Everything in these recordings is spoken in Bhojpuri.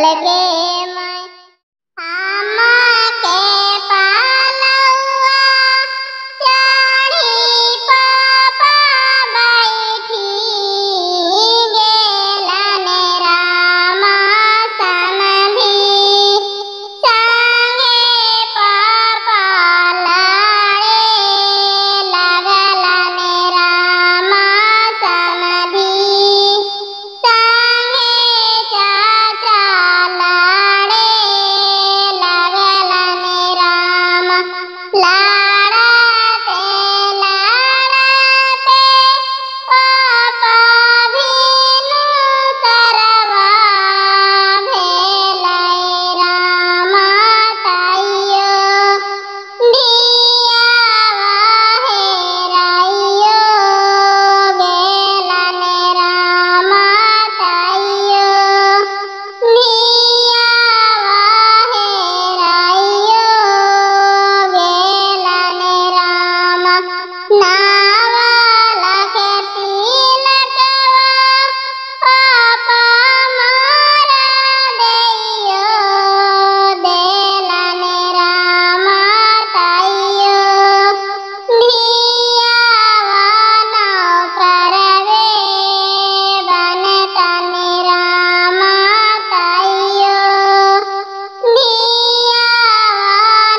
चल गे मैं आमा के पालौआ चढ़ी पापा बैठी गेलन रामा समधी संगे पापा लड़े लगलन रामा समधी संगे चाचा लड़े लगलन रामा लड़ते लड़ते पापा भीनु तरवा भेलै रामा ताइयो धियावा हेराइयो गेलन रामा ताइयो धियावा हेराइयो गेलन रामा नावल के तिलकवा पापा मोर देइयो देलन रामा ताइयो धियावा नौकरवे बनतन रामा ताइयो धियावा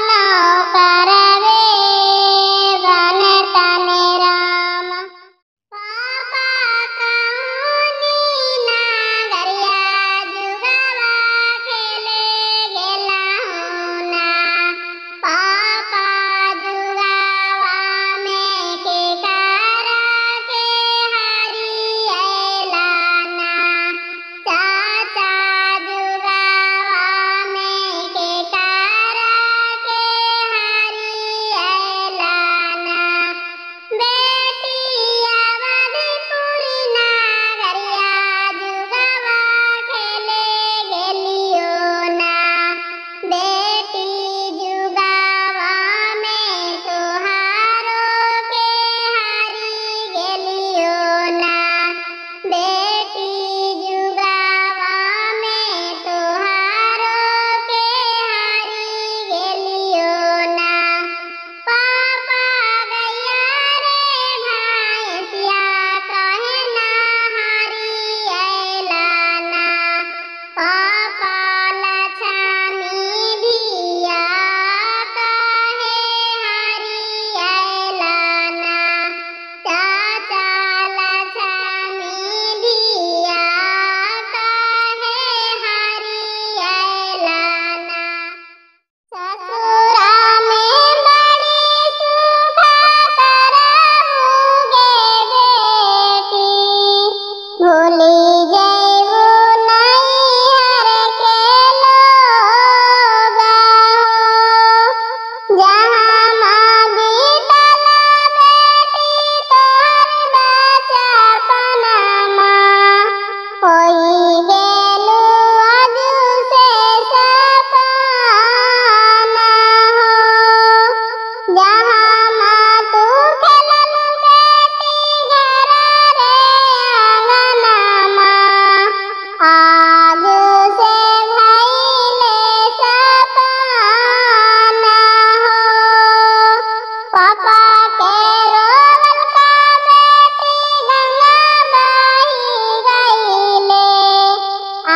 नौकरवे बनतन रामा पापा कहुनी नागरिया जुगवा खेले गेला होना पापा जुगवा में के करा के हरी अलाना चाचा जुगवा में के करा के हरी अलाना बेटी अवधपुरी नागरिया जुगवा खेले गेलियो ना बेटी जुगवा में तोहारो के हारी गेलियो ना बेटी जुगवा में तोहारो के हारी गेलियो ना पापा गैया रे भैंसिया कहे ना हारी अलाना पापा लक्ष्मी धिया कहे हारी अलाना चाचा लक्ष्मी धिया कहे हारी अलाना ससुरा में बड़ी सुखातर होगे बेटी भूली जैबू नैहर के लोग जहाँ मांगी तला बेटी तोहर बचपनमा होई गेलू अजू से सपना हो जहाँ माँ तू खेलन बेटी घर रे आंगनमा आज से भइले सपना हो पापा के रोवल का बेटी गंगा बही गईले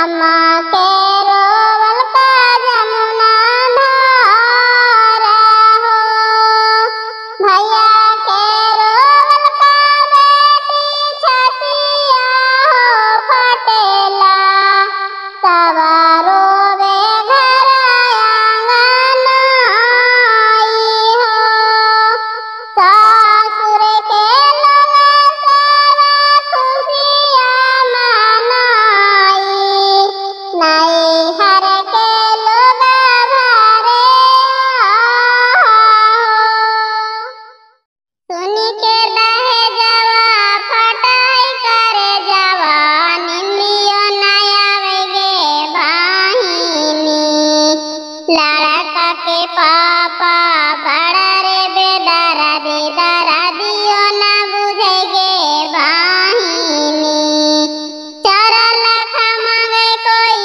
अम्मा के रोवल का जमुना धारा हो भैया के रोवल का बेटी छतिया हो फटेला सब रोवे घर आंगनाई हो सासुर के लोग सारा खुशियाँ मनाई नैहर के लोग भरे सुनी के दहेजवा फटाई करे जवा निमियो नया गे बाहिनी लड़का के पापा बड़ा रे बेदरा दीदारा दियो ना बुझे गे बाहिनी चरल खमगे कोई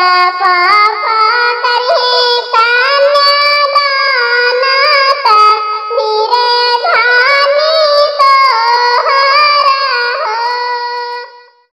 पा